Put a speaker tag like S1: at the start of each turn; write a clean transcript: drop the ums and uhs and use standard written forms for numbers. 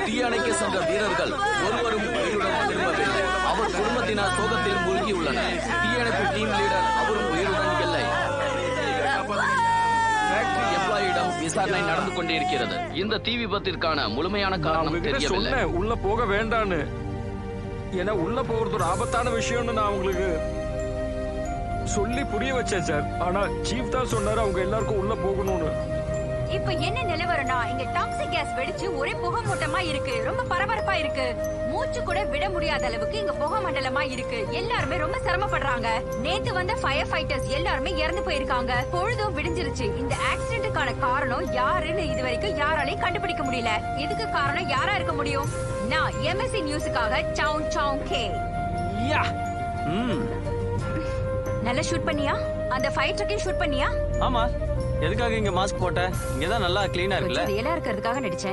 S1: தீயணைக்க சென்ற வீரர்கள் ஒருவரும் உயிருடன் திரும்பவில்லை. அவர் குடும்பத்தினர் சோகத்தில் மூழ்கியுள்ளனர். தீயணைப்பு டீம் லீடர் அவரும் உயிருடன் இல்லை. எம்ப்ளாயிடம் விசாரணை நடந்து கொண்டிருக்கிறது. இந்த தீ விபத்திற்கான முழுமையான காரணம் தெரியவில்லை.
S2: உள்ள போக வேண்டான்னு, ஏன்னா உள்ள போறது ஒரு ஆபத்தான விஷயம்னு நான் உங்களுக்கு சொல்லி புரிய வச்சேன் சார். ஆனா சீஃப் தான் சொன்னாரு அவங்க எல்லாருக்கும் உள்ள போகணும்னு.
S3: இப்ப என்ன நிலவரம்னா, இங்க டாக்ஸிக் கேஸ் வெடிச்சு ஒரே புகை மூட்டமா இருக்கு. ரொம்ப பரபரப்பா இருக்கு. மூச்சு கூட விட முடியாத அளவுக்கு இங்க புகை மண்டலமா இருக்கு. எல்லாருமே ரொம்ப சிரமப்படுறாங்க. நேத்து வந்த ஃபயர் ஃபைட்டர்ஸ் எல்லாருமே இறந்து போயிருக்காங்க. பொழுதும் விடிஞ்சிருச்சு. இந்த ஆக்சிடென்ட்டுக்கான காரணம் யாருன்னு இது வரைக்கும் யாராலையும் கண்டுபிடிக்க முடியல. இதுக்கு காரணம் யாரா இருக்க முடியும்? நான் எம்எஸ்சி நியூஸுக்காக டவுன் டவுன் கே. நல்லா ஷூட் பண்ணியா? அந்த ஃபைட் ட்ரக்கையும் ஷூட் பண்ணியா?
S4: ஆமா. எதுக்காக இங்க மாஸ்க் போட்ட? இங்கதான் நல்லா கிளீனா இருக்குல்ல.
S3: ரியலா இருக்கிறதுக்காக நடிச்சேன்.